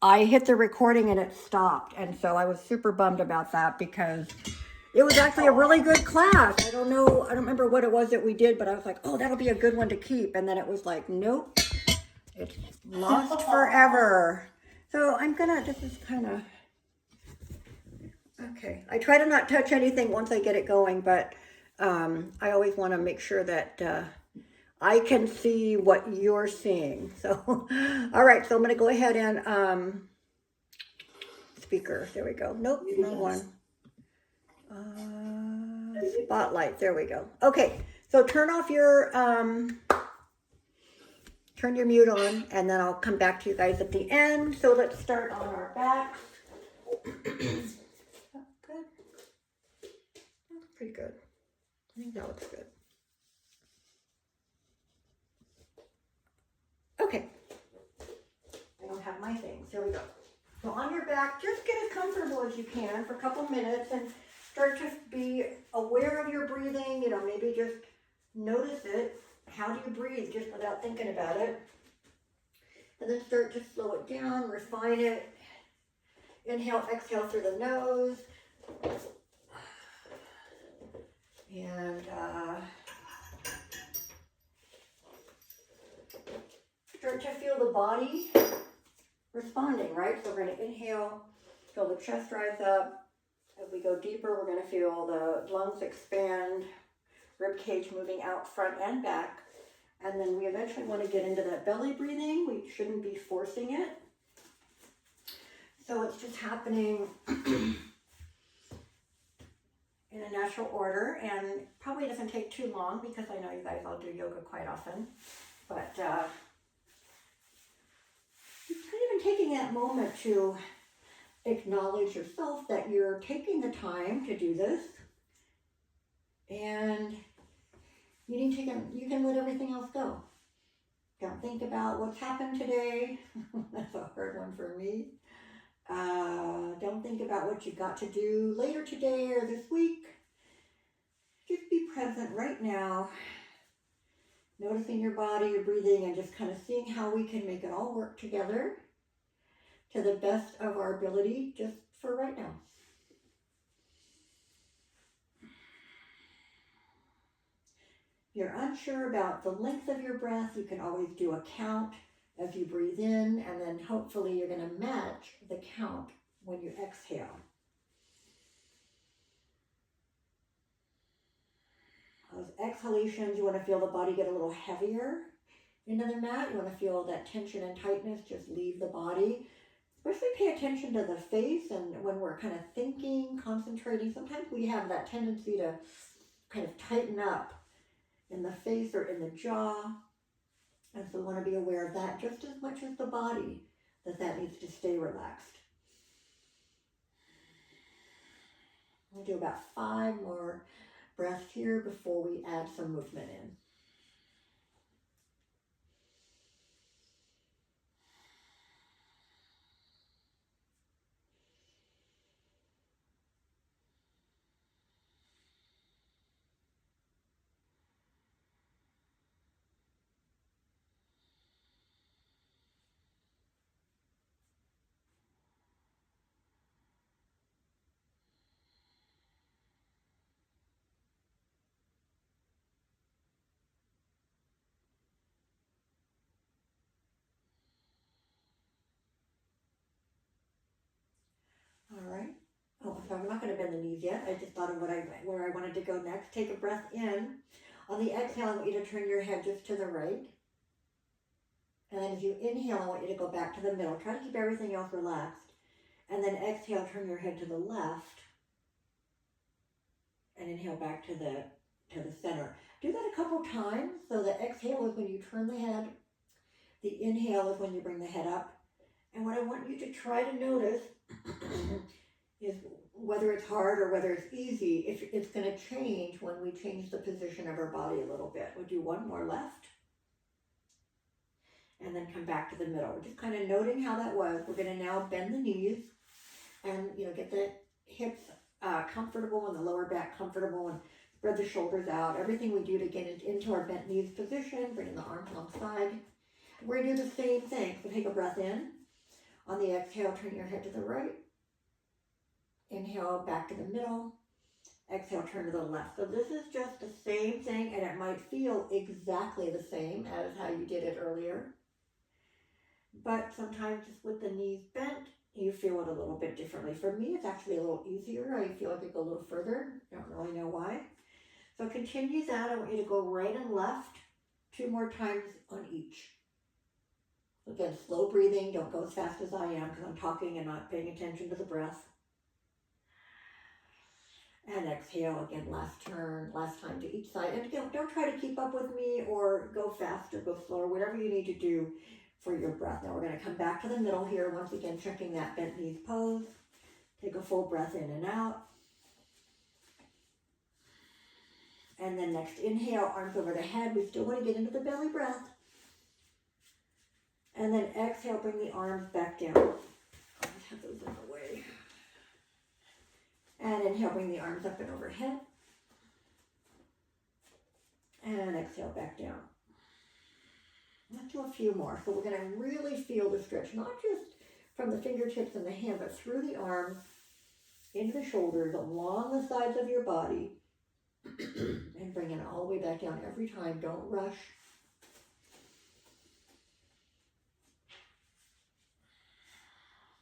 I hit the recording and it stopped. And so I was super bummed about that because it was actually a really good class. I don't know, I don't remember what it was that we did, but I was like, oh, that'll be a good one to keep. And then it was like, nope, it's lost forever. So I'm gonna, this is kind of, okay. I try to not touch anything once I get it going, but I always want to make sure that I can see what you're seeing. So, all right, so I'm gonna go ahead and speaker, there we go. Nope, wrong one. Spotlight, there we go. Okay, so turn your mute on, and then I'll come back to you guys at the end. So let's start on our backs. Good. That's pretty good. I think that looks good. Okay. I don't have my things. Here we go. So on your back, just get as comfortable as you can for a couple minutes and start to be aware of your breathing. You know, maybe just notice it. How do you breathe just without thinking about it? And then start to slow it down, refine it. Inhale, exhale through the nose. And start to feel the body responding, right? So we're going to inhale, feel the chest rise up. As we go deeper, we're going to feel the lungs expand, rib cage moving out front and back. And then we eventually want to get into that belly breathing. We shouldn't be forcing it. So it's just happening in a natural order, and probably doesn't take too long because I know you guys all do yoga quite often. But kind of taking that moment to acknowledge yourself that you're taking the time to do this, and you can let everything else go. Don't think about what's happened today. That's a hard one for me. Don't think about what you got to do later today or this week. Just be present right now, noticing your body, your breathing, and just kind of seeing how we can make it all work together to the best of our ability just for right now. If you're unsure about the length of your breath, you can always do a count as you breathe in, and then hopefully you're going to match the count when you exhale. Those exhalations, you want to feel the body get a little heavier into the mat. You want to feel that tension and tightness just leave the body. Especially pay attention to the face, and when we're kind of thinking, concentrating, sometimes we have that tendency to kind of tighten up in the face or in the jaw. And so we want to be aware of that just as much as the body, that needs to stay relaxed. We'll do about 5 more breaths here before we add some movement in. All right. Oh, so I'm not going to bend the knees yet. I just thought of where I wanted to go next. Take a breath in. On the exhale, I want you to turn your head just to the right. And then as you inhale, I want you to go back to the middle. Try to keep everything else relaxed. And then exhale, turn your head to the left. And inhale back to the center. Do that a couple times. So the exhale is when you turn the head. The inhale is when you bring the head up. And what I want you to try to notice is whether it's hard or whether it's easy, if it's going to change when we change the position of our body a little bit. We'll do one more left. And then come back to the middle. We're just kind of noting how that was. We're going to now bend the knees and get the hips comfortable and the lower back comfortable, and spread the shoulders out. Everything we do to get into our bent knees position, bringing the arms alongside. We're going to do the same thing. So take a breath in. On the exhale, turn your head to the right. Inhale, back to the middle. Exhale, turn to the left. So this is just the same thing, and it might feel exactly the same as how you did it earlier. But sometimes just with the knees bent, you feel it a little bit differently. For me, it's actually a little easier. I feel like I go a little further. Don't really know why. So continue that. I want you to go right and left 2 more times on each. Again, slow breathing. Don't go as fast as I am because I'm talking and not paying attention to the breath. And exhale again, last turn, last time to each side. And again, don't try to keep up with me or go faster, go slower, whatever you need to do for your breath. Now we're going to come back to the middle here. Once again, checking that bent knees pose. Take a full breath in and out. And then next inhale, arms over the head. We still want to get into the belly breath. And then exhale, bring the arms back down. I'll just have those in the way. And inhale, bring the arms up and overhead. And exhale, back down. Let's do a few more. So we're going to really feel the stretch, not just from the fingertips and the hand, but through the arms, into the shoulders, along the sides of your body. And bring it all the way back down every time. Don't rush.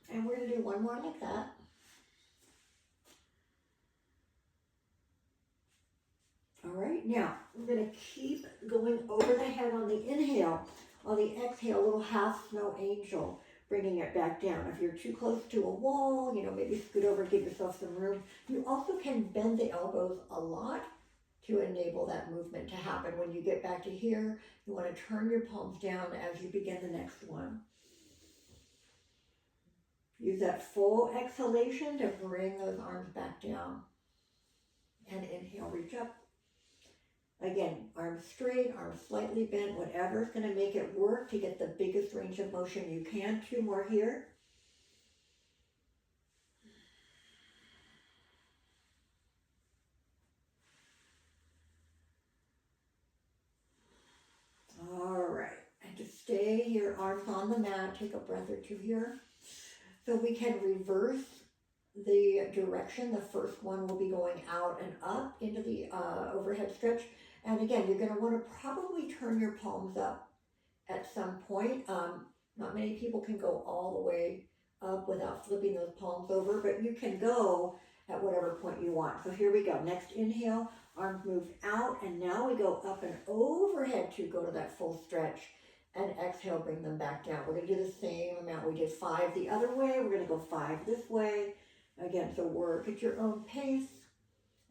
And we're going to do one more like that. All right, now we're going to keep going over the head on the inhale. On the exhale, a little half snow angel, bringing it back down. If you're too close to a wall, maybe scoot over, give yourself some room. You also can bend the elbows a lot to enable that movement to happen. When you get back to here, you want to turn your palms down as you begin the next one. Use that full exhalation to bring those arms back down. And inhale, reach up. Again, arms straight, arms slightly bent, whatever's going to make it work to get the biggest range of motion you can. 2 more here. All right, and just stay here, arms on the mat. Take a breath or 2 here. So we can reverse the direction. The first one will be going out and up into the overhead stretch. And again, you're going to want to probably turn your palms up at some point. Not many people can go all the way up without flipping those palms over, but you can go at whatever point you want. So here we go. Next inhale, arms move out, and now we go up and overhead to go to that full stretch. And exhale, bring them back down. We're going to do the same amount. We did 5 the other way. We're going to go 5 this way. Again, so work at your own pace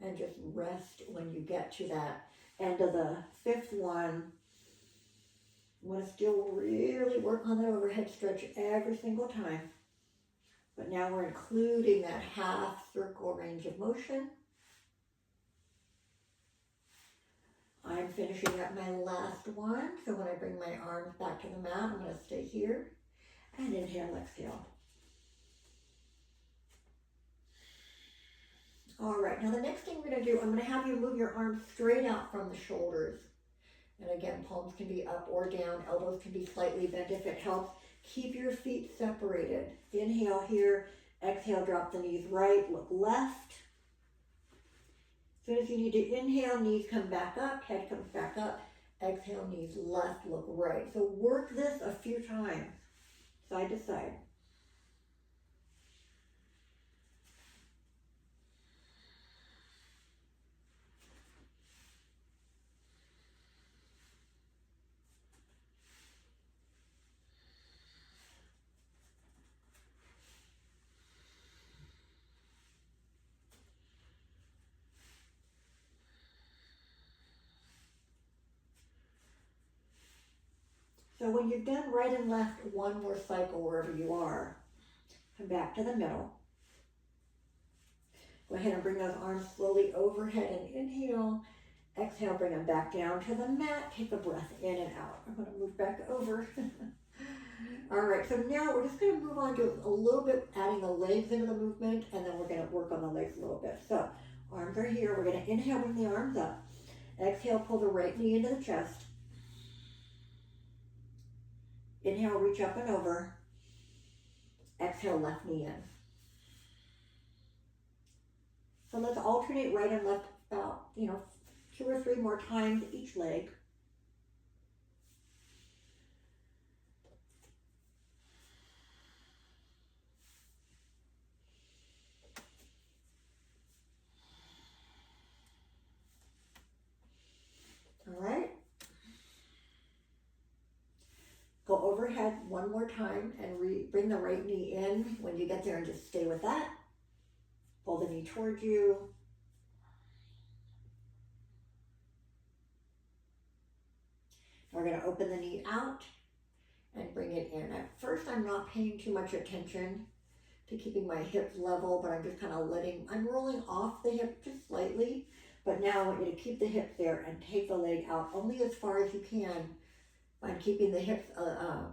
and just rest when you get to that end of the 5th one. You want to still really work on that overhead stretch every single time. But now we're including that half circle range of motion. I'm finishing up my last one. So when I bring my arms back to the mat, I'm going to stay here and inhale, exhale. All right, now the next thing we're going to do, I'm going to have you move your arms straight out from the shoulders. And again, palms can be up or down, elbows can be slightly bent if it helps. Keep your feet separated. Inhale here, exhale, drop the knees right, look left. As soon as you need to inhale, knees come back up, head comes back up. Exhale, knees left, look right. So work this a few times, side to side. So when you've done right and left one more cycle wherever you are, come back to the middle. Go ahead and bring those arms slowly overhead and inhale. Exhale, bring them back down to the mat. Take a breath in and out. I'm going to move back over. All right, so now we're just going to move on to a little bit, adding the legs into the movement, and then we're going to work on the legs a little bit. So arms are here. We're going to inhale, bring the arms up. Exhale, pull the right knee into the chest. Inhale, reach up and over. Exhale, left knee in. So let's alternate right and left about, 2 or 3 more times each leg. All right. Go overhead one more time and bring the right knee in when you get there, and just stay with that. Pull the knee towards you. We're going to open the knee out and bring it in. At first, I'm not paying too much attention to keeping my hips level, but I'm just kind of I'm rolling off the hip just slightly. But now I want you to keep the hips there and take the leg out only as far as you can by keeping the hips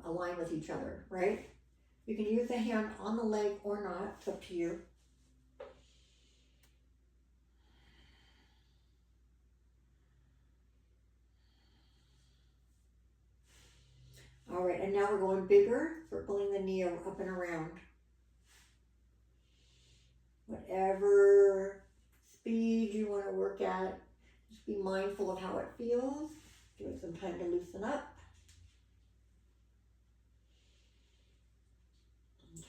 aligned with each other, right? You can use the hand on the leg or not, it's up to you. All right, and now we're going bigger, circling the knee up and around. Whatever speed you want to work at, just be mindful of how it feels. Give it some time to loosen up.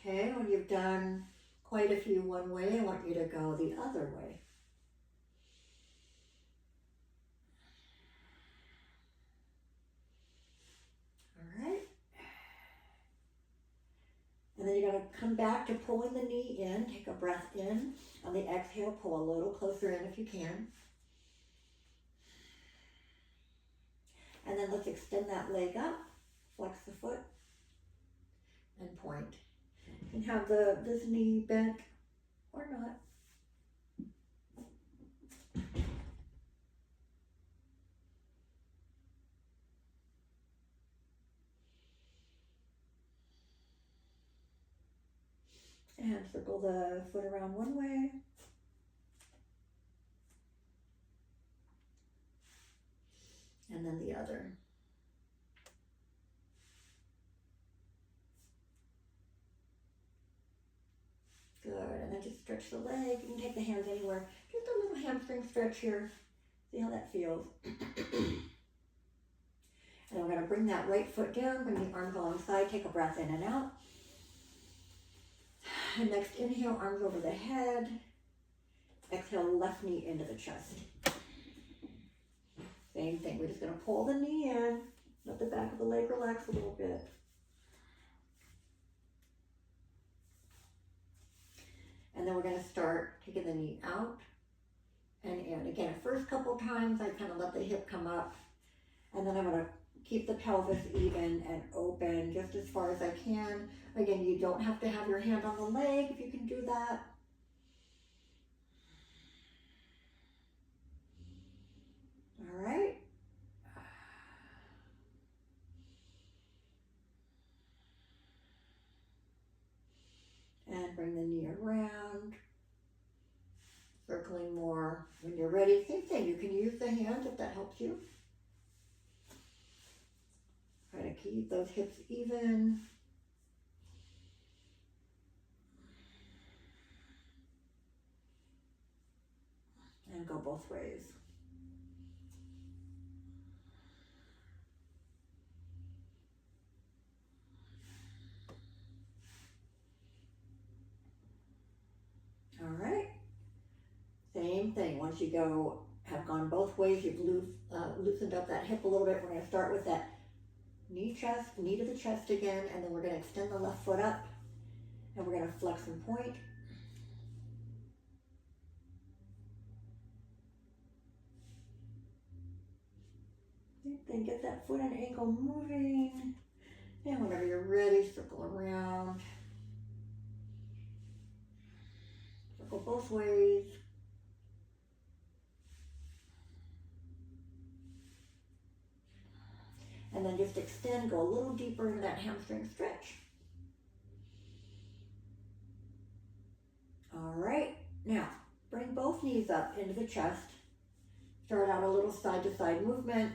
Okay, when you've done quite a few one way, I want you to go the other way. All right. And then you're going to come back to pulling the knee in. Take a breath in. On the exhale, pull a little closer in if you can. And then let's extend that leg up. Flex the foot and point. You can have this knee bent or not. And circle the foot around one way. And then the other. Good, and then just stretch the leg. You can take the hands anywhere. Just a little hamstring stretch here. See how that feels. And we're going to bring that right foot down, bring the arms alongside, take a breath in and out. And next inhale, arms over the head. Exhale, left knee into the chest. Same thing, we're just going to pull the knee in, let the back of the leg relax a little bit. And then we're going to start taking the knee out and in. Again, the first couple times I kind of let the hip come up, and then I'm going to keep the pelvis even and open just as far as I can. Again, you don't have to have your hand on the leg if you can do that. All right. And bring the knee around, circling more. When you're ready, same thing. You can use the hand if that helps you. Try to keep those hips even. And go both ways. All right. Same thing. Once you have gone both ways, you've loosened up that hip a little bit. We're going to start with that knee to the chest again, and then we're going to extend the left foot up, and we're going to flex and point. Then get that foot and ankle moving, and whenever you're ready, circle around. Circle both ways. And then just extend, go a little deeper into that hamstring stretch. All right, now bring both knees up into the chest. Start out a little side to side movement.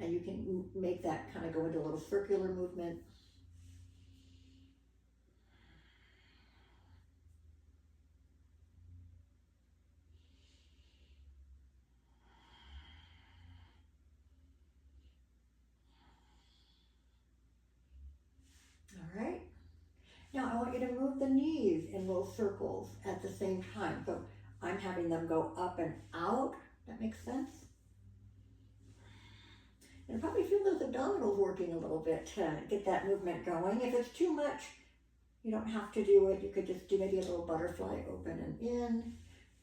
And you can make that kind of go into a little circular movement. All right. Now I want you to move the knees in little circles at the same time. So I'm having them go up and out. That makes sense? And probably feel those abdominals working a little bit to get that movement going. If it's too much, you don't have to do it. You could just do maybe a little butterfly, open and in.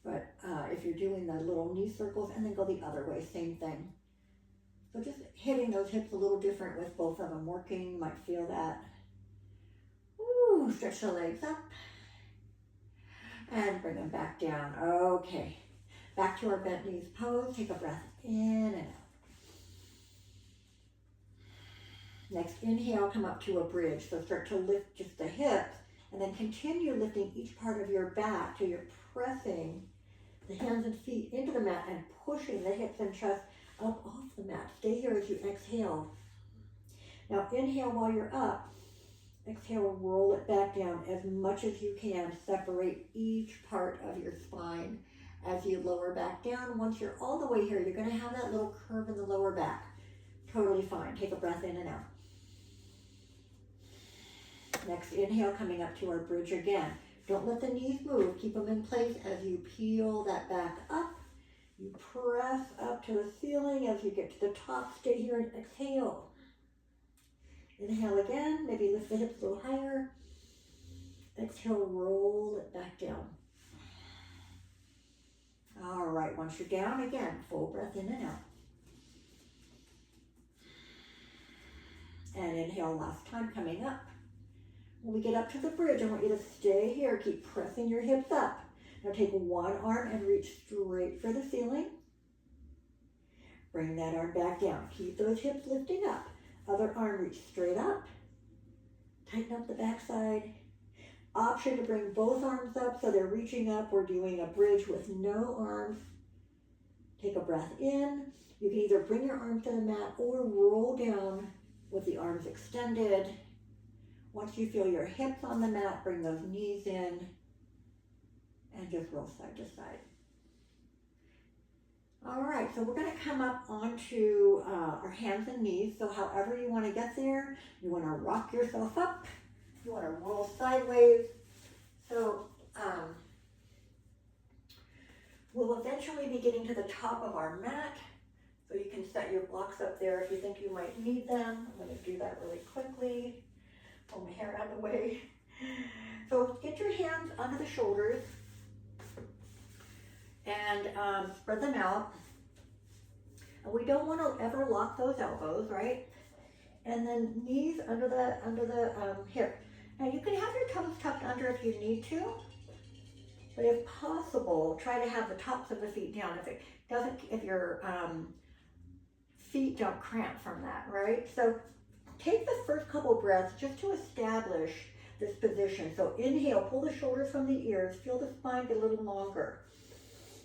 But if you're doing the little knee circles, and then go the other way, same thing. So just hitting those hips a little different with both of them working. You might feel that. Ooh, stretch the legs up. And bring them back down. Okay. Back to our bent knees pose. Take a breath in and out. Next, inhale, come up to a bridge. So start to lift just the hips, and then continue lifting each part of your back till you're pressing the hands and feet into the mat and pushing the hips and chest up off the mat. Stay here as you exhale. Now inhale while you're up. Exhale, roll it back down as much as you can. Separate each part of your spine as you lower back down. Once you're all the way here, you're going to have that little curve in the lower back. Totally fine. Take a breath in and out. Next, inhale, coming up to our bridge again. Don't let the knees move. Keep them in place as you peel that back up. You press up to the ceiling as you get to the top. Stay here and exhale. Inhale again. Maybe lift the hips a little higher. Exhale, roll it back down. All right, once you're down, again, full breath in and out. And inhale, last time, coming up. When we get up to the bridge, I want you to stay here. Keep pressing your hips up. Now take one arm and reach straight for the ceiling. Bring that arm back down. Keep those hips lifting up. Other arm, reach straight up. Tighten up the backside. Option to bring both arms up so they're reaching up. We're doing a bridge with no arms. Take a breath in. You can either bring your arms to the mat or roll down with the arms extended. Once you feel your hips on the mat, bring those knees in and just roll side to side. All right, so we're going to come up onto our hands and knees. So however you want to get there, you want to rock yourself up. You want to roll sideways. So we'll eventually be getting to the top of our mat. So you can set your blocks up there if you think you might need them. I'm going to do that really quickly. Pull my hair out of the way. So get your hands under the shoulders and spread them out. And we don't want to ever lock those elbows, right? And then knees under the hip. Now you can have your toes tucked under if you need to, but if possible, try to have the tops of the feet down. If your feet don't cramp from that, right? So take the first couple breaths just to establish this position. So inhale, pull the shoulders from the ears, feel the spine get a little longer.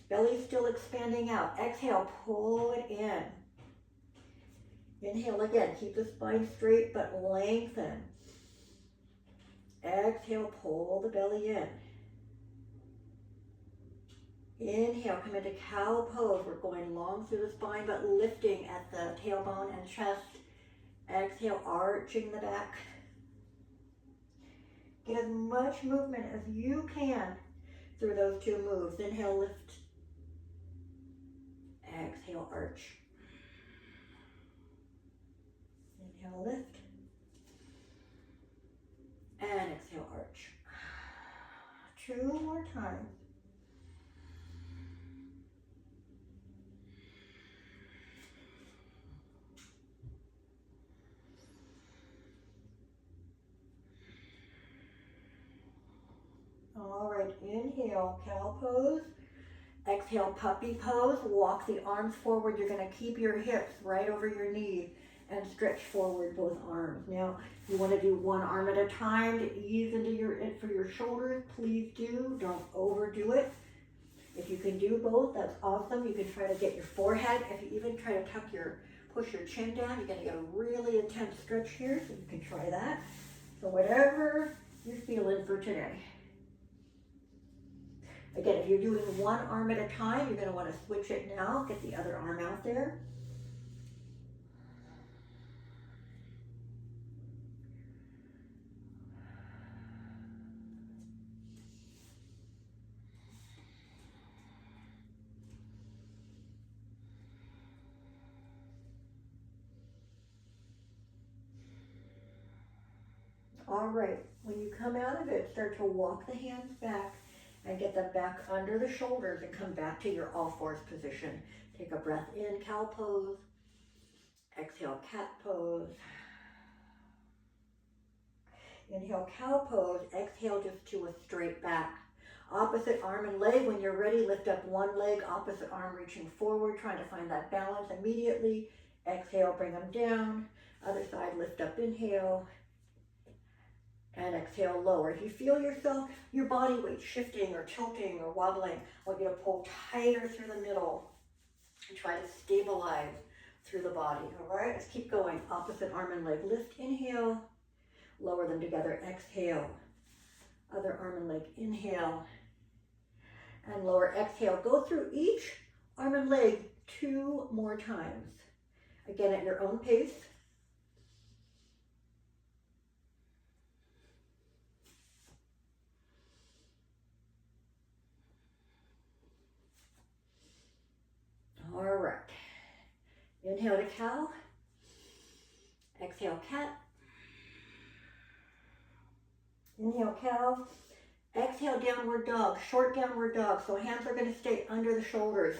Belly still expanding out. Exhale, pull it in. Inhale again, keep the spine straight but lengthen. Exhale, pull the belly in. Inhale, come into cow pose. We're going long through the spine but lifting at the tailbone and chest. Exhale, arching the back. Get as much movement as you can through those two moves. Inhale, lift. Exhale, arch. Inhale, lift. And exhale, arch. 2 more times. All right, inhale, cow pose. Exhale, puppy pose. Walk the arms forward. You're going to keep your hips right over your knees and stretch forward both arms. Now, you want to do one arm at a time to ease into it for your shoulders. Please do. Don't overdo it. If you can do both, that's awesome. You can try to get your forehead. If you even try to tuck your push your chin down. You're gonna get a really intense stretch here, so you can try that. So whatever you're feeling for today. Again, if you're doing one arm at a time, you're gonna wanna switch it now, get the other arm out there. All right, when you come out of it, start to walk the hands back and get them back under the shoulders and come back to your all fours position. Take a breath in, cow pose. Exhale, cat pose. Inhale, cow pose. Exhale just to a straight back. Opposite arm and leg. When you're ready, lift up one leg, opposite arm reaching forward, trying to find that balance immediately. Exhale, bring them down. Other side, lift up, inhale. And exhale, lower. If you feel yourself, your body weight shifting or tilting or wobbling, I want you to pull tighter through the middle and try to stabilize through the body. All right, let's keep going. Opposite arm and leg lift, inhale. Lower them together, exhale. Other arm and leg, inhale. And lower, exhale. Go through each arm and leg 2 more times. Again, at your own pace. All right. Inhale to cow. Exhale, cat. Inhale, cow. Exhale, downward dog. Short downward dog. So hands are going to stay under the shoulders.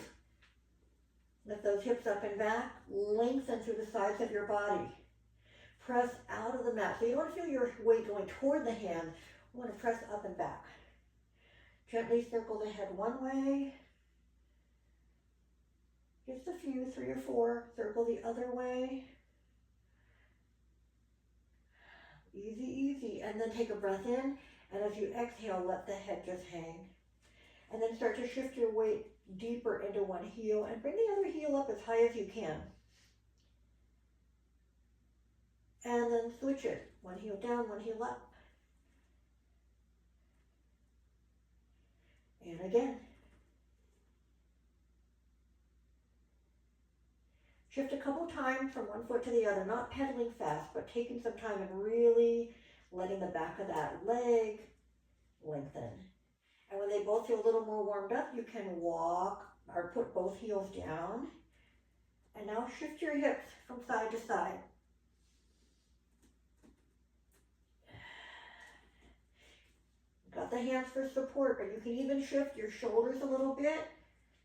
Lift those hips up and back. Lengthen through the sides of your body. Press out of the mat. So you don't want to feel your weight going toward the hand. You want to press up and back. Gently circle the head one way. Just a few, 3 or 4. Circle the other way. Easy, easy. And then take a breath in. And as you exhale, let the head just hang. And then start to shift your weight deeper into one heel and bring the other heel up as high as you can. And then switch it. One heel down, one heel up. And again. Shift a couple times from one foot to the other, not pedaling fast, but taking some time and really letting the back of that leg lengthen. And when they both feel a little more warmed up, you can walk or put both heels down. And now shift your hips from side to side. Got the hands for support, but you can even shift your shoulders a little bit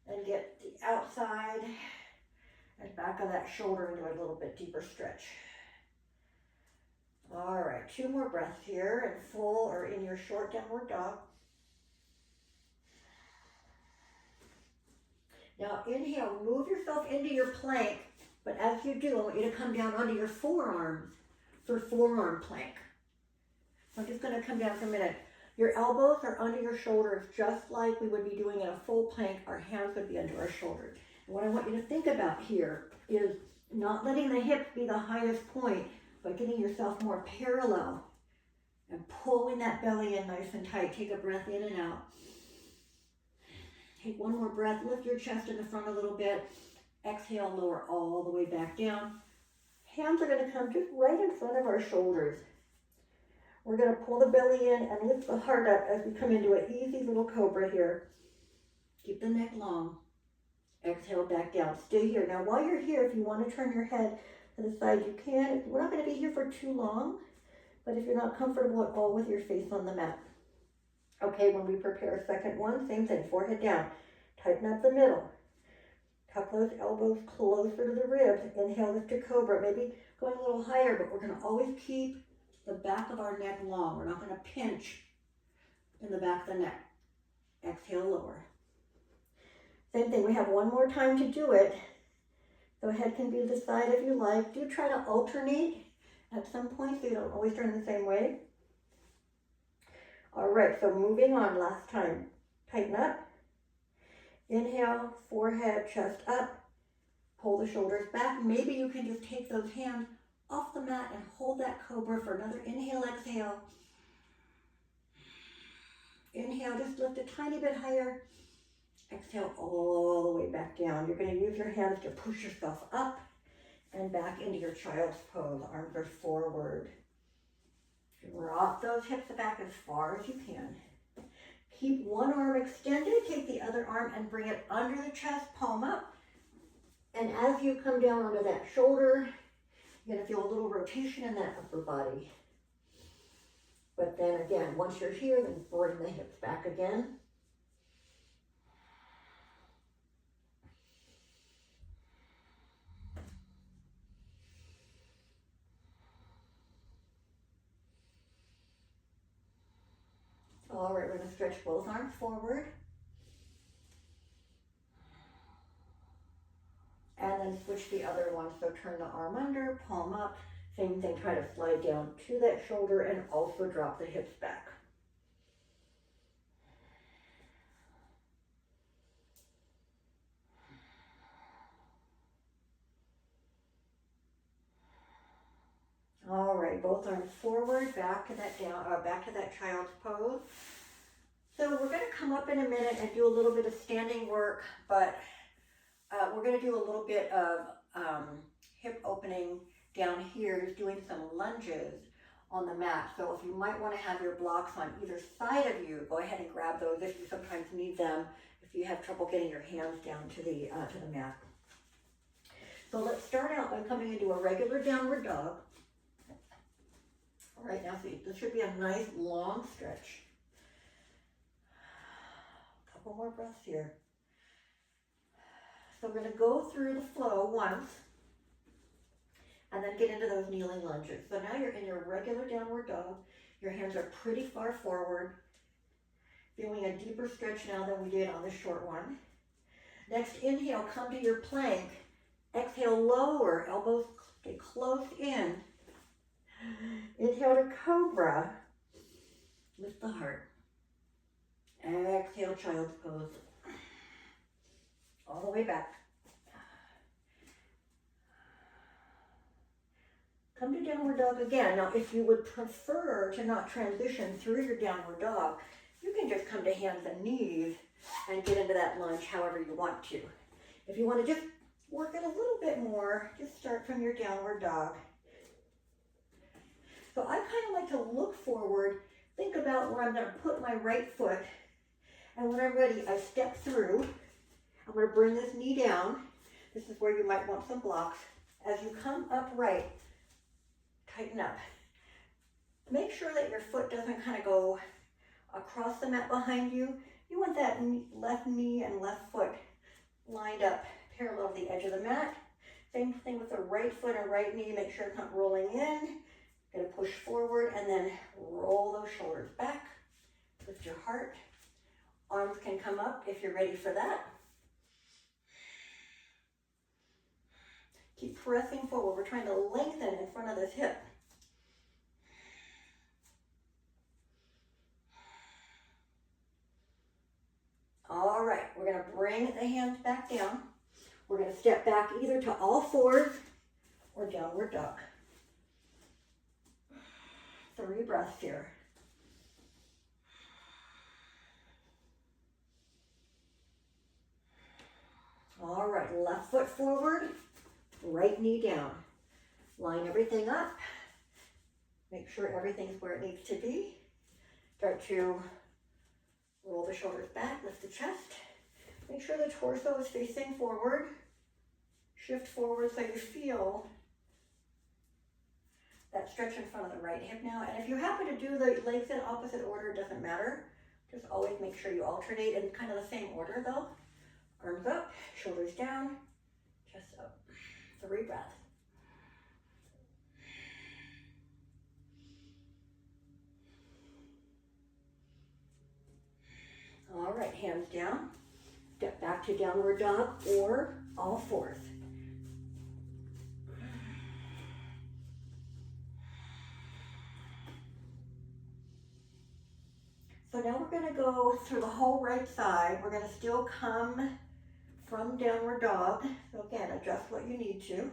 and get the outside and back of that shoulder into a little bit deeper stretch. All right, 2 more breaths here in full or in your short downward dog. Now inhale, move yourself into your plank, but as you do, I want you to come down onto your forearms for forearm plank. So I'm just gonna come down for a minute. Your elbows are under your shoulders, just like we would be doing in a full plank. Our hands would be under our shoulders. And what I want you to think about here is not letting the hips be the highest point, but getting yourself more parallel and pulling that belly in nice and tight. Take a breath in and out. Take one more breath. Lift your chest in the front a little bit. Exhale, lower all the way back down. Hands are going to come just right in front of our shoulders. We're going to pull the belly in and lift the heart up as we come into an easy little cobra here. Keep the neck long. Exhale, back down. Stay here. Now, while you're here, if you want to turn your head to the side, you can. We're not going to be here for too long, but if you're not comfortable at all with your face on the mat. Okay, when we prepare a second one, same thing. Forehead down. Tighten up the middle. Tuck those elbows closer to the ribs. Inhale, lift to cobra. Maybe going a little higher, but we're going to always keep the back of our neck long. We're not going to pinch in the back of the neck. Exhale, lower. Same thing, we have one more time to do it. So head can be to the side if you like. Do try to alternate at some point so you don't always turn the same way. All right, so moving on, last time. Tighten up. Inhale, forehead, chest up. Pull the shoulders back. Maybe you can just take those hands off the mat and hold that cobra for another inhale, exhale. Inhale, just lift a tiny bit higher. Exhale all the way back down. You're going to use your hands to push yourself up and back into your child's pose. Arms are forward. Drop those hips back as far as you can. Keep one arm extended. Take the other arm and bring it under the chest, palm up. And as you come down onto that shoulder, you're going to feel a little rotation in that upper body. But then again, once you're here, then bring the hips back again. All right, we're going to stretch both arms forward. And then switch the other one. So turn the arm under, palm up. Same thing, try to slide down to that shoulder and also drop the hips back. All right, both arms forward, back to that child's pose. So we're going to come up in a minute and do a little bit of standing work, but we're going to do a little bit of hip opening down here, just doing some lunges on the mat. So if you might want to have your blocks on either side of you, go ahead and grab those if you sometimes need them, if you have trouble getting your hands down to the mat. So let's start out by coming into a regular downward dog. All right, now see, this should be a nice long stretch. A couple more breaths here. So we're going to go through the flow once, and then get into those kneeling lunges. So now you're in your regular downward dog. Your hands are pretty far forward. Feeling a deeper stretch now than we did on the short one. Next, inhale, come to your plank. Exhale, lower, elbows get close in. Inhale to cobra. Lift the heart. Exhale, child's pose. All the way back. Come to downward dog again. Now, if you would prefer to not transition through your downward dog, you can just come to hands and knees and get into that lunge however you want to. If you want to just work it a little bit more, just start from your downward dog. So I kind of like to look forward, think about where I'm going to put my right foot, and when I'm ready, I step through. I'm going to bring this knee down. This is where you might want some blocks. As you come upright, tighten up. Make sure that your foot doesn't kind of go across the mat behind you. You want that left knee and left foot lined up parallel to the edge of the mat. Same thing with the right foot and right knee. Make sure it's not rolling in. Going to push forward and then roll those shoulders back. Lift your heart. Arms can come up if you're ready for that. Keep pressing forward. We're trying to lengthen in front of this hip. All right, we're going to bring the hands back down. We're going to step back either to all fours or downward dog. 3 breaths here. All right, left foot forward, right knee down. Line everything up. Make sure everything's where it needs to be. Start to roll the shoulders back, lift the chest. Make sure the torso is facing forward. Shift forward so you feel that stretch in front of the right hip now. And if you happen to do the legs in opposite order, it doesn't matter. Just always make sure you alternate in kind of the same order though. Arms up, shoulders down, chest up. 3 breaths. All right, hands down. Step back to downward dog or all fours. So now we're going to go through the whole right side. We're going to still come from downward dog. So again, adjust what you need to.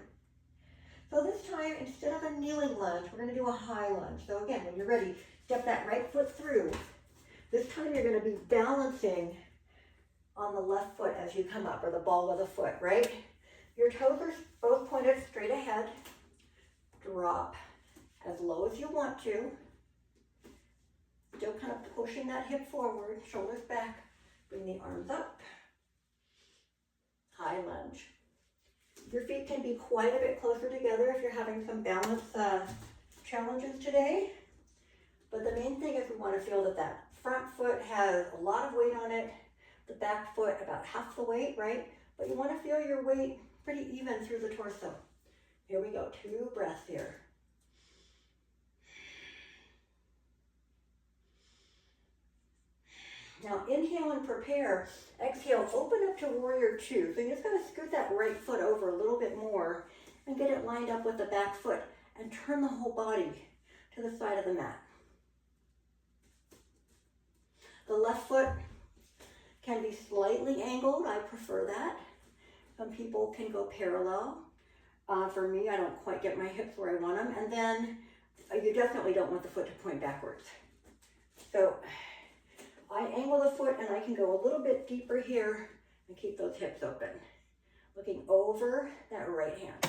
So this time, instead of a kneeling lunge, we're gonna do a high lunge. So again, when you're ready, step that right foot through. This time you're gonna be balancing on the left foot as you come up, or the ball of the foot, right? Your toes are both pointed straight ahead. Drop as low as you want to. Still kind of pushing that hip forward, shoulders back. Bring the arms up. High lunge. Your feet can be quite a bit closer together if you're having some balance challenges today. But the main thing is we want to feel that that front foot has a lot of weight on it, the back foot about half the weight, right? But you want to feel your weight pretty even through the torso. Here we go, 2 breaths here. Now inhale and prepare. Exhale, open up to warrior 2. So you just gotta scoot that right foot over a little bit more and get it lined up with the back foot and turn the whole body to the side of the mat. The left foot can be slightly angled. I prefer that. Some people can go parallel. For me, I don't quite get my hips where I want them. And then you definitely don't want the foot to point backwards. So I angle the foot and I can go a little bit deeper here and keep those hips open. Looking over that right hand.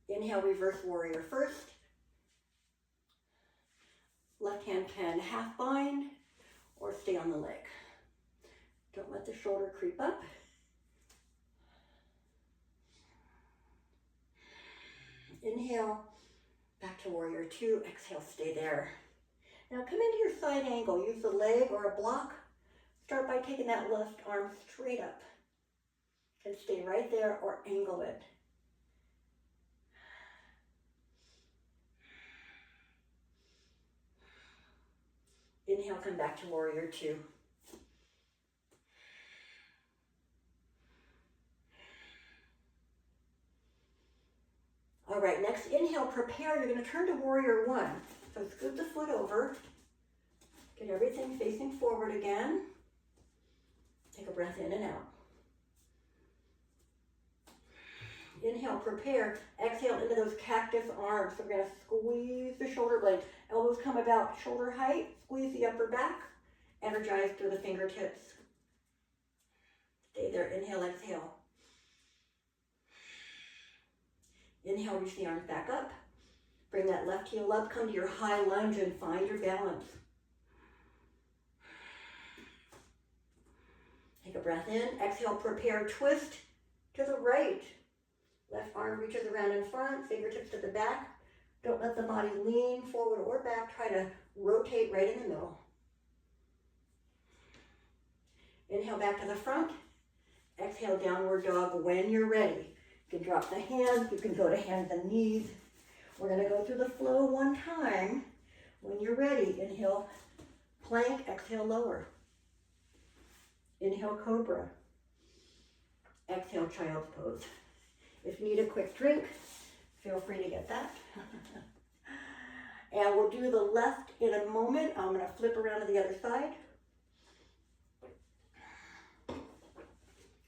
Inhale, reverse warrior first. Left hand can half bind or stay on the leg. Don't let the shoulder creep up. Inhale, back to warrior 2. Exhale, stay there. Now come into your side angle. Use the leg or a block. Start by taking that left arm straight up. And stay right there or angle it. Inhale, come back to warrior 2. All right, next inhale, prepare. You're going to turn to warrior 1. So scoot the foot over. Get everything facing forward again. Take a breath in and out. Inhale, prepare. Exhale into those cactus arms. So we're going to squeeze the shoulder blade. Elbows come about shoulder height. Squeeze the upper back. Energize through the fingertips. Stay there. Inhale, exhale. Inhale, reach the arms back up. Bring that left heel up. Come to your high lunge and find your balance. Take a breath in. Exhale, prepare. Twist to the right. Left arm reaches around in front, fingertips to the back. Don't let the body lean forward or back. Try to rotate right in the middle. Inhale back to the front. Exhale, downward dog when you're ready. You can drop the hands. You can go to hands and knees. We're going to go through the flow one time. When you're ready, inhale, plank, exhale, lower. Inhale, cobra. Exhale, child's pose. If you need a quick drink, feel free to get that. And we'll do the left in a moment. I'm going to flip around to the other side.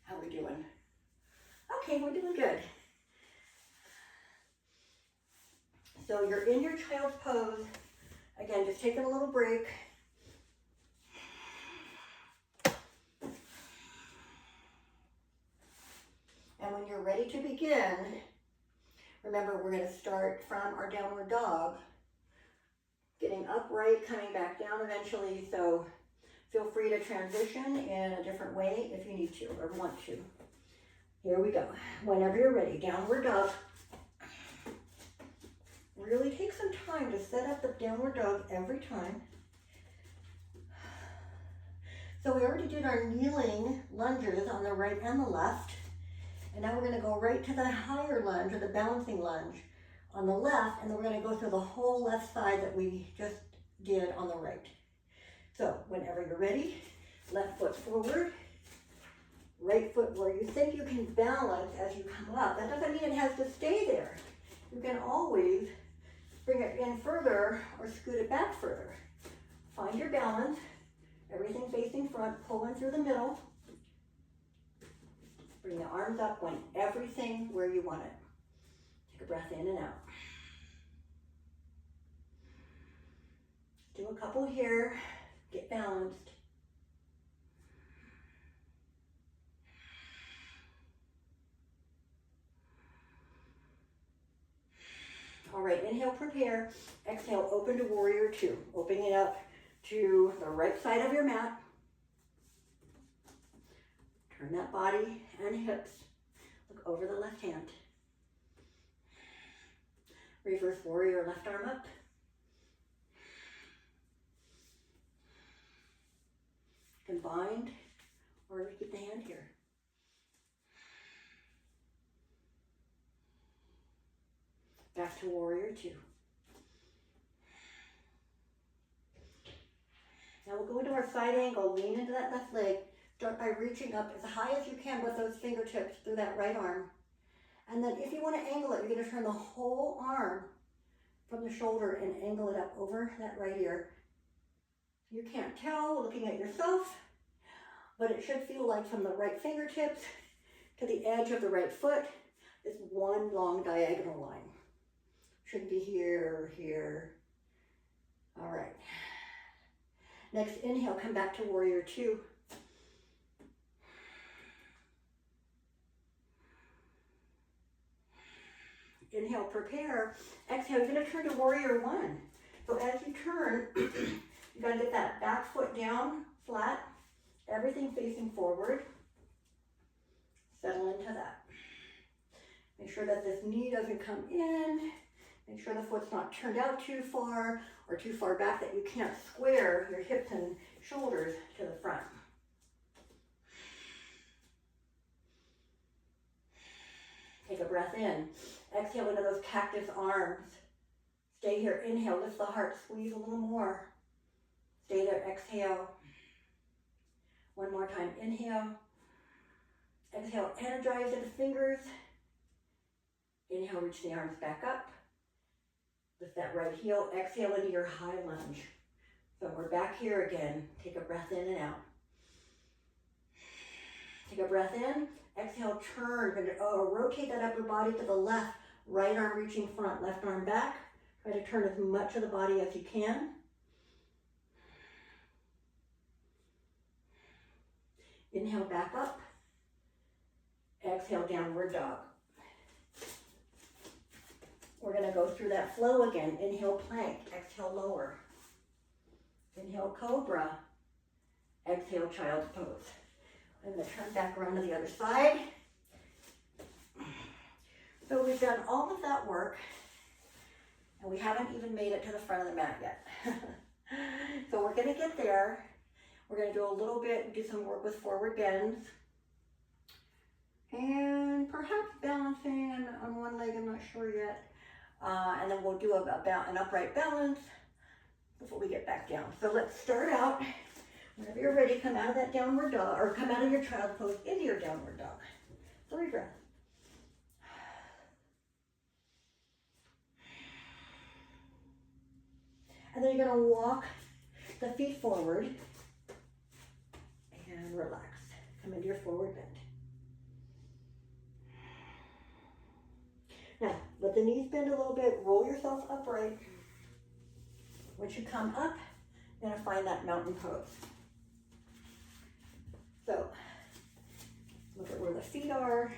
How are we doing? Okay, we're doing good. So you're in your child's pose. Again, just taking a little break. And when you're ready to begin, remember we're going to start from our downward dog, getting upright, coming back down eventually. So feel free to transition in a different way if you need to or want to. Here we go. Whenever you're ready, downward dog. Really take some time to set up the downward dog every time. So we already did our kneeling lunges on the right and the left. And now we're going to go right to the higher lunge or the balancing lunge on the left. And then we're going to go through the whole left side that we just did on the right. So whenever you're ready, left foot forward, right foot where you think you can balance as you come up. That doesn't mean it has to stay there. You can always bring it in further or scoot it back further. Find your balance. Everything facing front, pulling through the middle. Bring the arms up, want everything where you want it. Take a breath in and out. Do a couple here, get balanced. All right, inhale, prepare. Exhale, open to warrior two. Opening it up to the right side of your mat. Turn that body and hips. Look over the left hand. Reverse warrior, left arm up. Combined, or keep the hand here. Back to warrior two. Now we'll go into our side angle, lean into that left leg. Start by reaching up as high as you can with those fingertips through that right arm. And then if you want to angle it, you're going to turn the whole arm from the shoulder and angle it up over that right ear. You can't tell looking at yourself, but it should feel like from the right fingertips to the edge of the right foot is one long diagonal line. Should be here, here. All right. Next, inhale, come back to warrior two. Inhale, prepare. Exhale, you're going to turn to warrior one. So as you turn, you got to get that back foot down, flat, everything facing forward. Settle into that. Make sure that this knee doesn't come in. Make sure the foot's not turned out too far or too far back that you can't square your hips and shoulders to the front. Take a breath in. Exhale into those cactus arms. Stay here. Inhale, lift the heart, squeeze a little more. Stay there. Exhale. One more time. Inhale. Exhale, energize into fingers. Inhale, reach the arms back up. Lift that right heel. Exhale into your high lunge. So we're back here again. Take a breath in and out. Take a breath in. Exhale, turn. Rotate that upper body to the left. Right arm reaching front, left arm back. Try to turn as much of the body as you can. Inhale, back up. Exhale, downward dog. We're going to go through that flow again. Inhale, plank. Exhale, lower. Inhale, cobra. Exhale, child's pose. I'm going to turn back around to the other side. So we've done all of that work, and we haven't even made it to the front of the mat yet. So we're going to get there. We're going to do a little bit, do some work with forward bends. And perhaps balancing on one leg, I'm not sure yet. And then we'll do an upright balance before we get back down. So let's start out. Whenever you're ready, come out of that downward dog, or come out of your child's pose into your downward dog. 3 breaths. And then you're going to walk the feet forward and relax. Come into your forward bend. Now, let the knees bend a little bit. Roll yourself upright. Once you come up, you're going to find that mountain pose. So, look at where the feet are.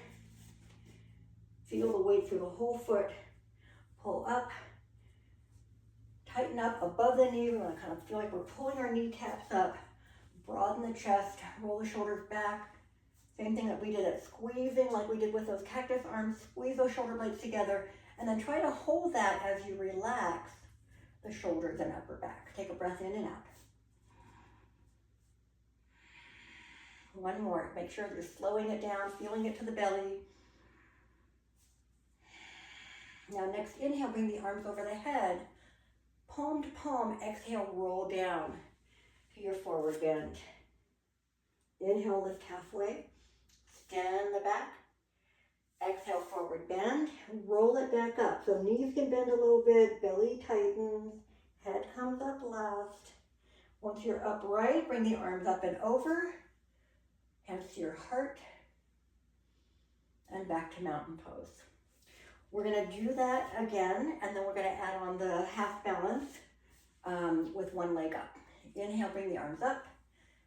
Feel the weight through the whole foot. Pull up. Tighten up above the knee. We want to kind of feel like we're pulling our kneecaps up. Broaden the chest. Roll the shoulders back. Same thing that we did at squeezing, like we did with those cactus arms. Squeeze those shoulder blades together. And then try to hold that as you relax the shoulders and upper back. Take a breath in and out. One more. Make sure you're slowing it down, feeling it to the belly. Now next, inhale, bring the arms over the head. Palm to palm, exhale, roll down to your forward bend. Inhale, lift halfway. Extend the back. Exhale, forward bend. Roll it back up. So knees can bend a little bit, belly tightens, head comes up last. Once you're upright, bring the arms up and over. Hands to your heart. and back to mountain pose. We're gonna do that again, and then we're gonna add on the half balance with one leg up. Inhale, bring the arms up.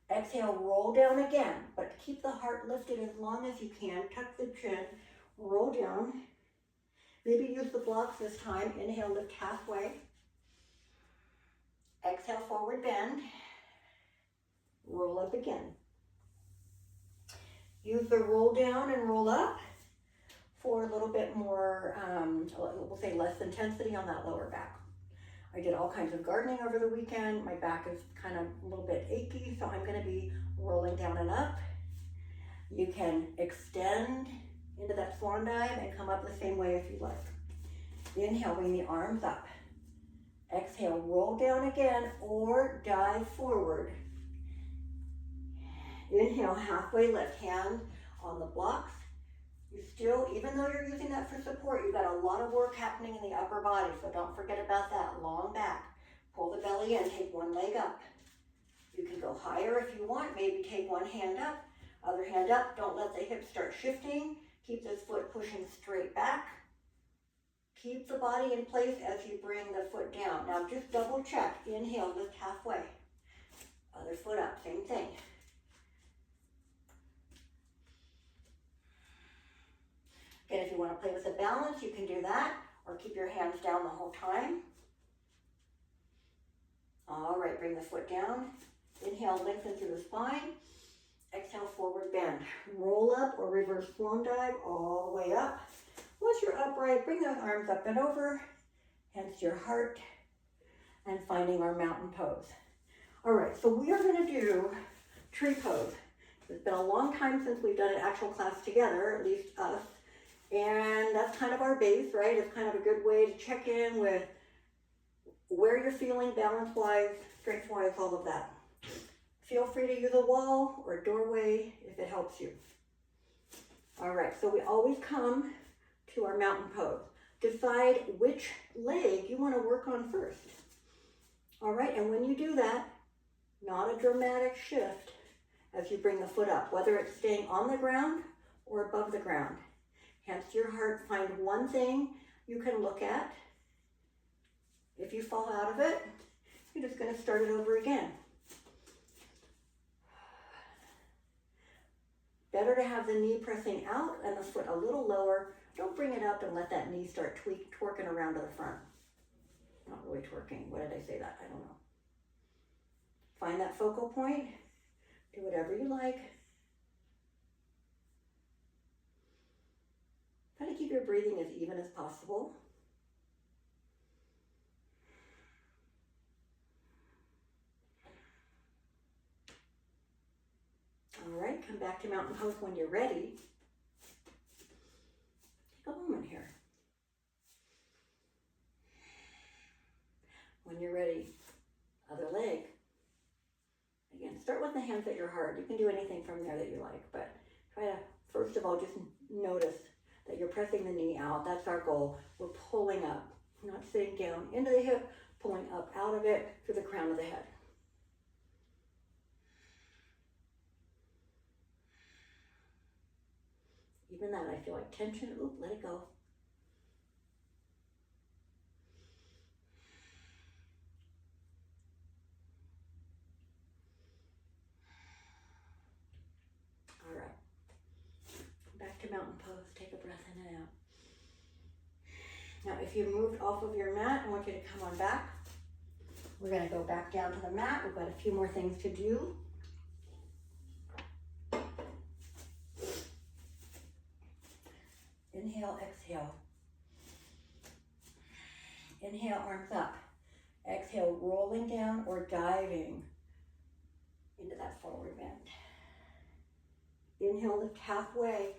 Exhale, roll down again, but keep the heart lifted as long as you can. Tuck the chin, roll down. Maybe use the blocks this time. Inhale, lift halfway. Exhale, forward bend. Roll up again. Use the roll down and roll up for a little bit more, we'll say less intensity on that lower back. I did all kinds of gardening over the weekend. My back is kind of a little bit achy, so I'm going to be rolling down and up. You can extend into that swan dive and come up the same way if you like. Inhale, bring the arms up. Exhale, roll down again or dive forward. Inhale, halfway lift, hand on the blocks. You still, even though you're using that for support, you've got a lot of work happening in the upper body, so don't forget about that. Long back. Pull the belly in, take one leg up. You can go higher if you want, maybe take one hand up, other hand up. Don't let the hips start shifting. Keep this foot pushing straight back. Keep the body in place as you bring the foot down. Now just double check. Inhale, lift halfway. Other foot up, same thing. Again, if you want to play with the balance, you can do that, or keep your hands down the whole time. All right, bring the foot down. Inhale, lengthen through the spine. Exhale, forward bend. Roll up or reverse swan dive all the way up. Once you're upright, bring those arms up and over, hands to your heart, and finding our mountain pose. All right, so we are going to do tree pose. It's been a long time since we've done an actual class together, at least us. And that's kind of our base, right? It's kind of a good way to check in with where you're feeling balance-wise, strength-wise, all of that. Feel free to use a wall or a doorway if it helps you. All right, so we always come to our mountain pose. Decide which leg you want to work on first. All right, and when you do that, not a dramatic shift as you bring the foot up, whether it's staying on the ground or above the ground. Hands to your heart, find one thing you can look at. If you fall out of it, you're just going to start it over again. Better to have the knee pressing out and the foot a little lower. Don't bring it up and let that knee start twerking around to the front. Not really twerking. What did I say that? I don't know. Find that focal point. Do whatever you like. Try to keep your breathing as even as possible. All right, come back to mountain pose when you're ready. Take a moment here. When you're ready, other leg. Again, start with the hands at your heart. You can do anything from there that you like, but try to, first of all, just notice that you're pressing the knee out. That's our goal. We're pulling up, not sitting down into the hip, pulling up out of it through the crown of the head. Even that, I feel like tension. Oop, let it go. All right. Back to mountain pose. Take a breath in and out. Now, if you moved off of your mat, I want you to come on back. We're going to go back down to the mat. We've got a few more things to do. Inhale, exhale. Inhale, arms up. Exhale, rolling down or diving into that forward bend. Inhale, lift halfway.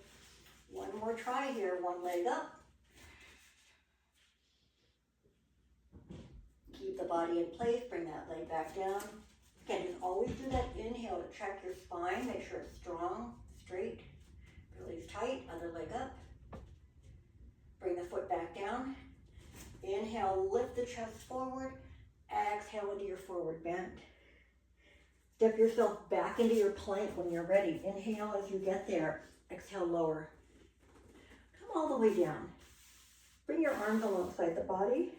One more try here. One leg up. Keep the body in place. Bring that leg back down. Again, just always do that inhale to check your spine. Make sure it's strong, straight. Belly's tight. Other leg up. Bring the foot back down. Inhale, lift the chest forward. Exhale into your forward bend. Step yourself back into your plank when you're ready. Inhale as you get there. Exhale, lower. come all the way down. Bring your arms alongside the body.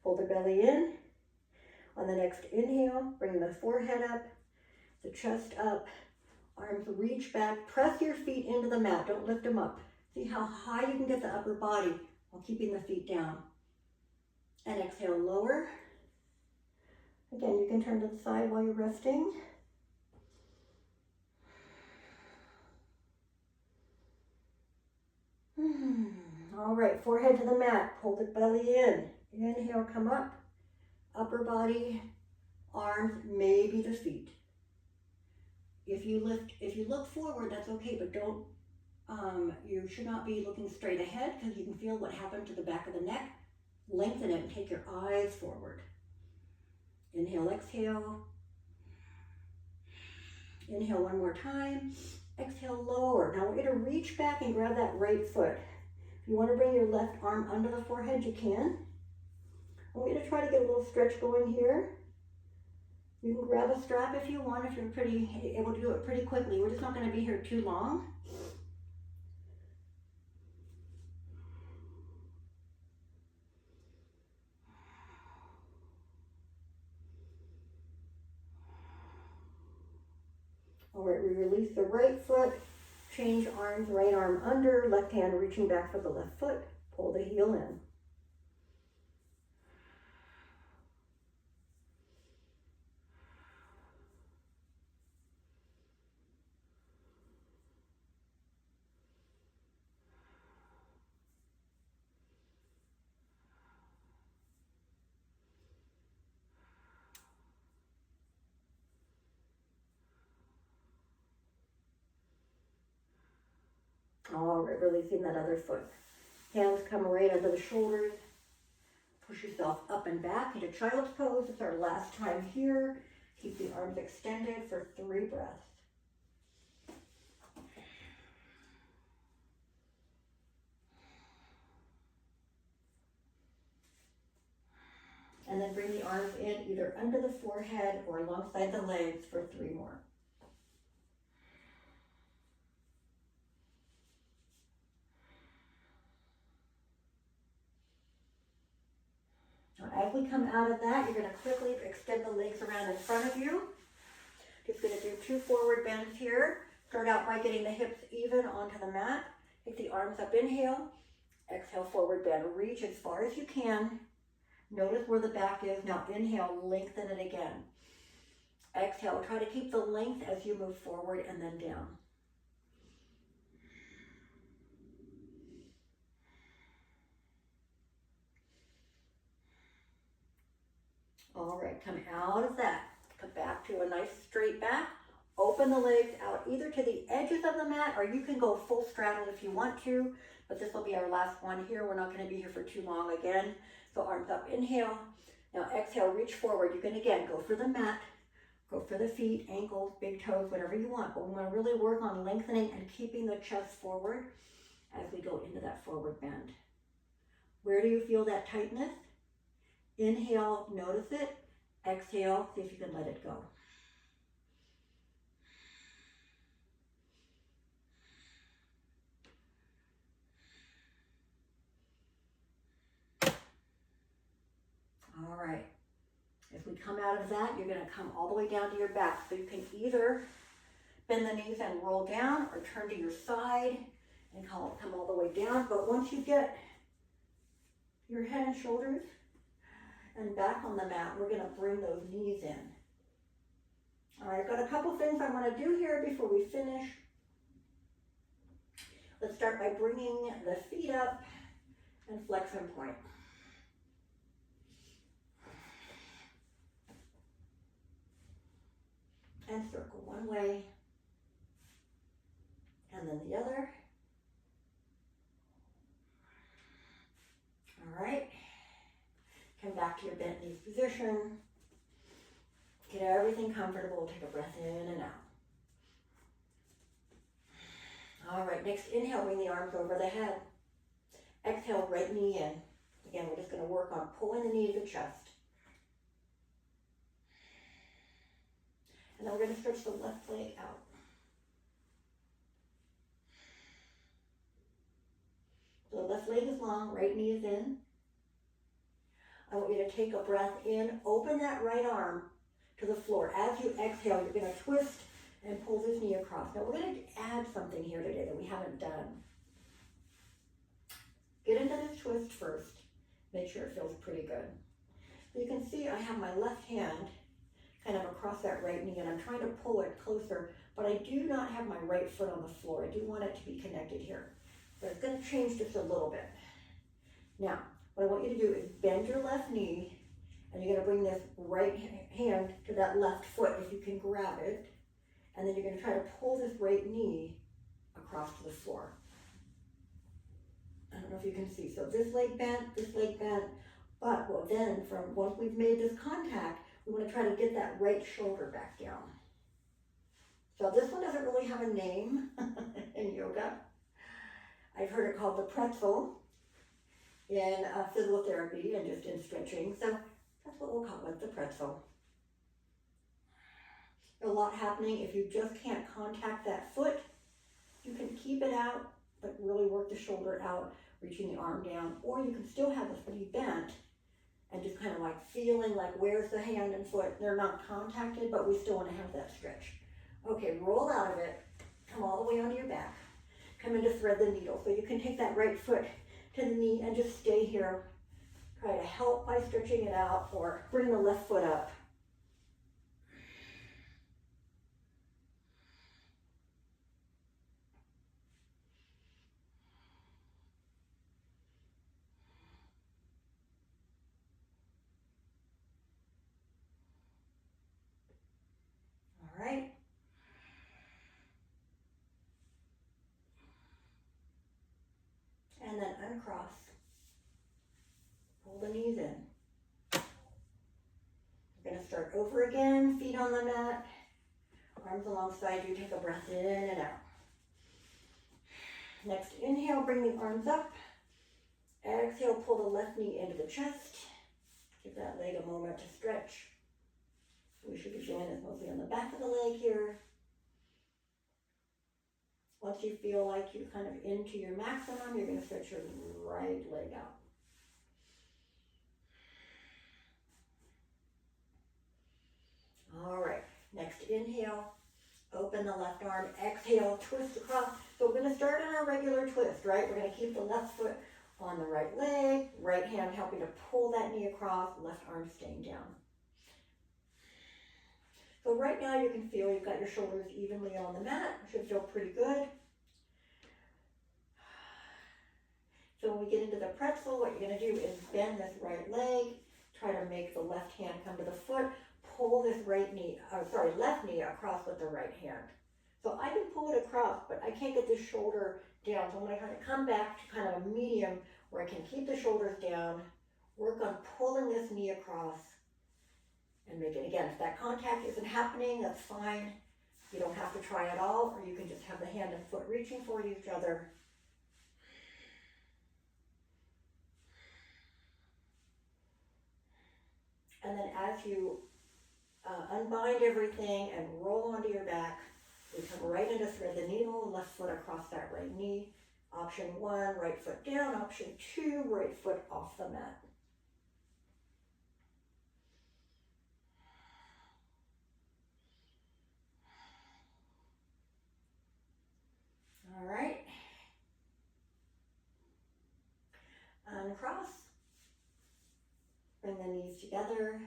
Pull the belly in. On the next inhale, bring the forehead up, the chest up, arms reach back. Press your feet into the mat. Don't lift them up. See how high you can get the upper body while keeping the feet down. And exhale, lower. Again, you can turn to the side while you're resting. All right, forehead to the mat. Pull the belly in. Inhale, come up. Upper body, arms, maybe the feet. If you look forward, that's okay, but don't, you should not be looking straight ahead because you can feel what happened to the back of the neck. Lengthen it and take your eyes forward. Inhale, exhale. Inhale one more time. Exhale, lower. Now we're going to reach back and grab that right foot. If you want to bring your left arm under the forehead, you can. I'm going to try to get a little stretch going here. You can grab a strap if you want, if you're able to do it pretty quickly. We're just not going to be here too long. All right, we release the right foot, change arms, right arm under, left hand reaching back for the left foot, pull the heel in. All right, releasing that other foot. Hands come right under the shoulders. Push yourself up and back into child's pose. It's our last time here. Keep the arms extended for 3 breaths. And then bring the arms in either under the forehead or alongside the legs for 3 more. As we come out of that, you're going to quickly extend the legs around in front of you. Just going to do 2 forward bends here. Start out by getting the hips even onto the mat. Take the arms up, inhale. Exhale, forward bend. Reach as far as you can. Notice where the back is. Now inhale, lengthen it again. Exhale, try to keep the length as you move forward and then down. All right, come out of that. Come back to a nice straight back. Open the legs out either to the edges of the mat or you can go full straddle if you want to, but this will be our last one here. We're not going to be here for too long again. So arms up, inhale. Now exhale, reach forward. You can again go for the mat, go for the feet, ankles, big toes, whatever you want. But we want to really work on lengthening and keeping the chest forward as we go into that forward bend. Where do you feel that tightness? Inhale, notice it. Exhale, see if you can let it go. All right. As we come out of that, you're going to come all the way down to your back. So you can either bend the knees and roll down or turn to your side and come all the way down. But once you get your head and shoulders and back on the mat, we're going to bring those knees in. All right, I've got a couple things I want to do here before we finish. Let's start by bringing the feet up and flex and point. And circle one way and then the other. All right. Come back to your bent knees position. Get everything comfortable. Take a breath in and out. All right, next inhale, bring the arms over the head. Exhale, right knee in. Again, we're just going to work on pulling the knee to the chest. And then we're going to stretch the left leg out. So the left leg is long, right knee is in. I want you to take a breath in, open that right arm to the floor. As you exhale, you're going to twist and pull this knee across. Now we're going to add something here today that we haven't done. Get into this twist first. Make sure it feels pretty good. So you can see I have my left hand kind of across that right knee, and I'm trying to pull it closer, but I do not have my right foot on the floor. I do want it to be connected here. So it's going to change just a little bit. Now, what I want you to do is bend your left knee, and you're going to bring this right hand to that left foot if you can grab it, and then you're going to try to pull this right knee across to the floor. I don't know if you can see. So this leg bent, but well, then from once we've made this contact, we want to try to get that right shoulder back down. So this one doesn't really have a name in yoga. I've heard it called the pretzel in physical therapy and just in stretching. So that's what we'll call it, the pretzel. A lot happening. If you just can't contact that foot, you can keep it out, but really work the shoulder out, reaching the arm down, or you can still have the knee bent and just kind of like feeling like where's the hand and foot. They're not contacted, but we still want to have that stretch. Okay, roll out of it, come all the way onto your back, come in to thread the needle. So you can take that right foot to the knee and just stay here. Try to help by stretching it out, or bring the left foot up. All right. And then uncross. Pull the knees in. We're going to start over again, feet on the mat, arms alongside you. Take a breath in and out. Next inhale, bring the arms up. Exhale, pull the left knee into the chest. Give that leg a moment to stretch. We should be feeling this mostly on the back of the leg here. Once you feel like you're kind of into your maximum, you're going to stretch your right leg out. All right, next inhale, open the left arm, exhale, twist across. So we're going to start on our regular twist, right? We're going to keep the left foot on the right leg, right hand helping to pull that knee across, left arm staying down. So right now you can feel you've got your shoulders evenly on the mat. It should feel pretty good. So when we get into the pretzel, what you're going to do is bend this right leg, try to make the left hand come to the foot, pull this left knee across with the right hand. So I can pull it across, but I can't get this shoulder down. So I'm going to kind of come back to kind of a medium where I can keep the shoulders down, work on pulling this knee across, and make it. Again, if that contact isn't happening, that's fine. You don't have to try at all, or you can just have the hand and foot reaching for each other. And then as you unbind everything and roll onto your back, we come right into thread the needle, left foot across that right knee. Option 1, right foot down. Option 2, right foot off the mat. All right. Uncross. Bring the knees together.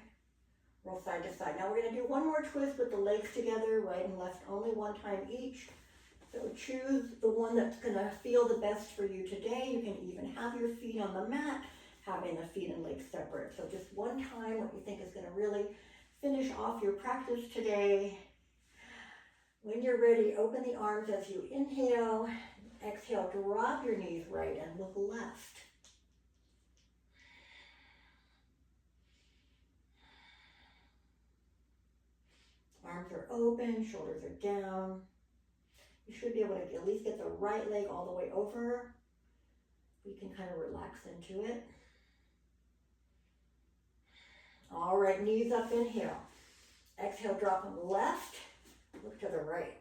Roll side to side. Now we're going to do one more twist with the legs together, right and left, only one time each. So choose the one that's going to feel the best for you today. You can even have your feet on the mat, having the feet and legs separate. So just one time, what you think is going to really finish off your practice today. When you're ready, open the arms as you inhale. Exhale, drop your knees right and look left. Arms are open, shoulders are down. You should be able to at least get the right leg all the way over. We can kind of relax into it. All right, knees up, inhale. Exhale, drop them left, look to the right.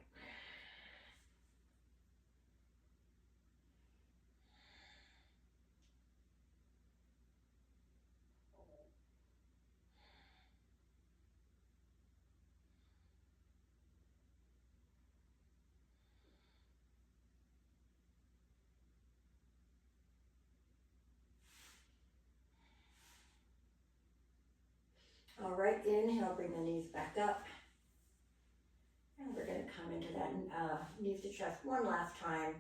inhale, bring the knees back up. And we're going to come into that knees to chest one last time.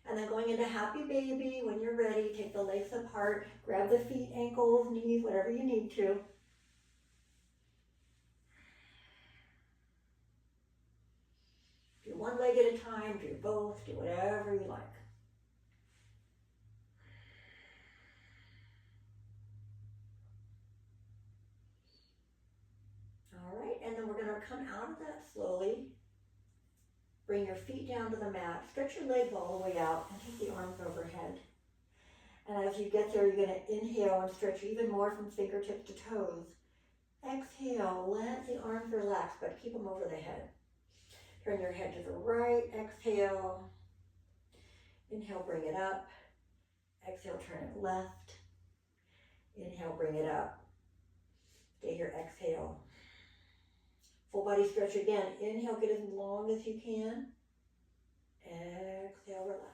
And then going into happy baby. When you're ready, take the legs apart, grab the feet, ankles, knees, whatever you need to. Do one leg at a time, do both, do whatever you like. All right, and then we're going to come out of that slowly. Bring your feet down to the mat, stretch your legs all the way out, and take the arms overhead. And as you get there, you're going to inhale and stretch even more from fingertips to toes. Exhale, let the arms relax, but keep them over the head. Turn your head to the right, exhale. Inhale, bring it up. Exhale, turn it left. Inhale, bring it up. Stay here, exhale. Full body stretch again. Inhale, get as long as you can. Exhale, relax.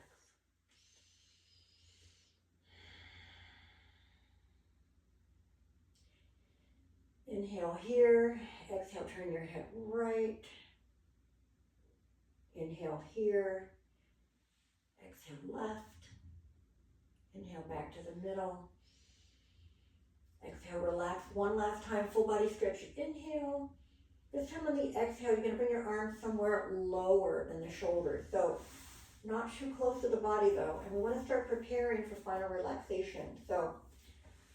Inhale here. Exhale, turn your head right. Inhale here. Exhale, left. Inhale, back to the middle. Exhale, relax. One last time, full body stretch. Inhale. This time on the exhale, you're going to bring your arms somewhere lower than the shoulders. So not too close to the body though. And we want to start preparing for final relaxation. So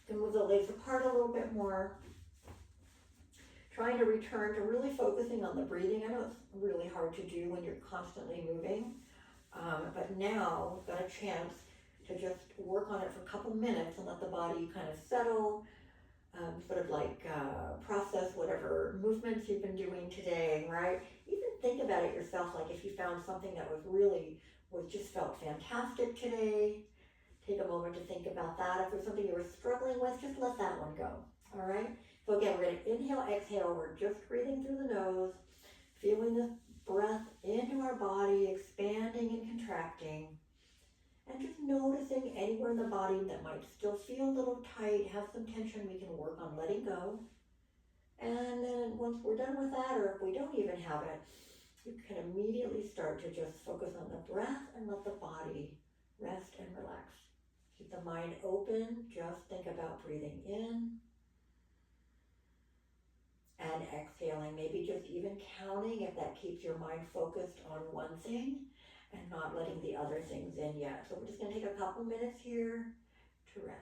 you can move the legs apart a little bit more. Trying to return to really focusing on the breathing. I know it's really hard to do when you're constantly moving. But now we've got a chance to just work on it for a couple minutes and let the body kind of settle. Sort of like process whatever movements you've been doing today, right? Even think about it yourself, like if you found something that just felt fantastic today, take a moment to think about that. If there's something you were struggling with, just let that one go, all right? So again, we're going to inhale, exhale. We're just breathing through the nose, feeling the breath into our body, expanding and contracting. And just noticing anywhere in the body that might still feel a little tight, have some tension, we can work on letting go. And then once we're done with that, or if we don't even have it, you can immediately start to just focus on the breath and let the body rest and relax. Keep the mind open, just think about breathing in and exhaling, maybe just even counting if that keeps your mind focused on one thing and not letting the other things in yet. So we're just going to take a couple minutes here to rest.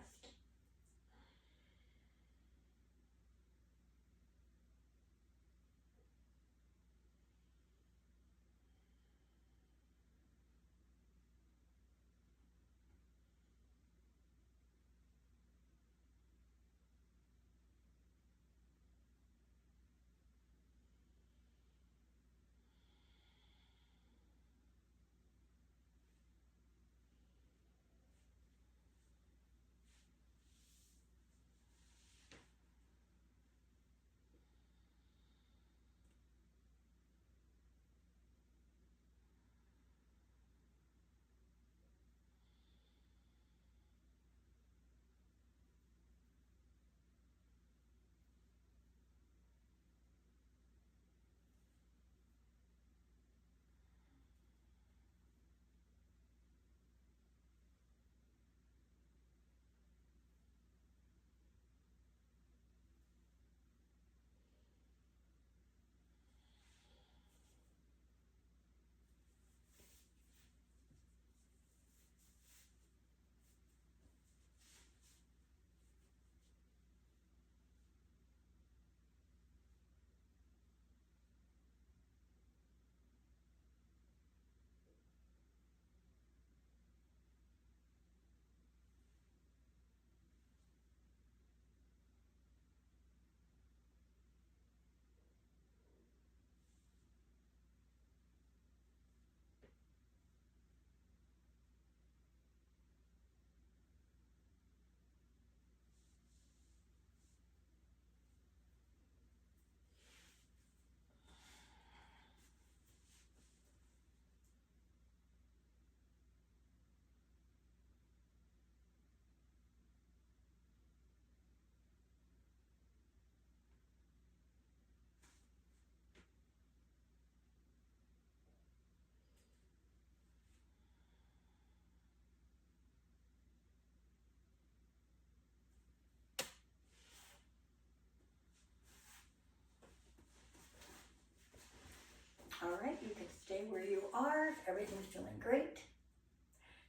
Mars. Everything's feeling great.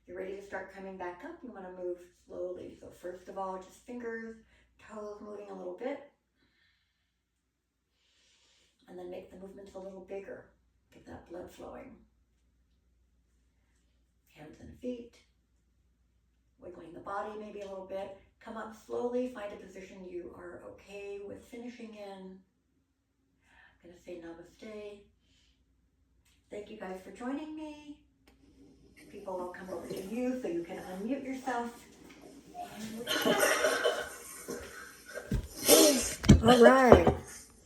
You're ready to start coming back up. You want to move slowly. So first of all, just fingers, toes moving a little bit. And then make the movements a little bigger. Get that blood flowing. Hands and feet. Wiggling the body maybe a little bit. Come up slowly. Find a position you are okay with finishing in. I'm going to say namaste. Thank you guys for joining me. People will come over to you so you can unmute yourself. All right.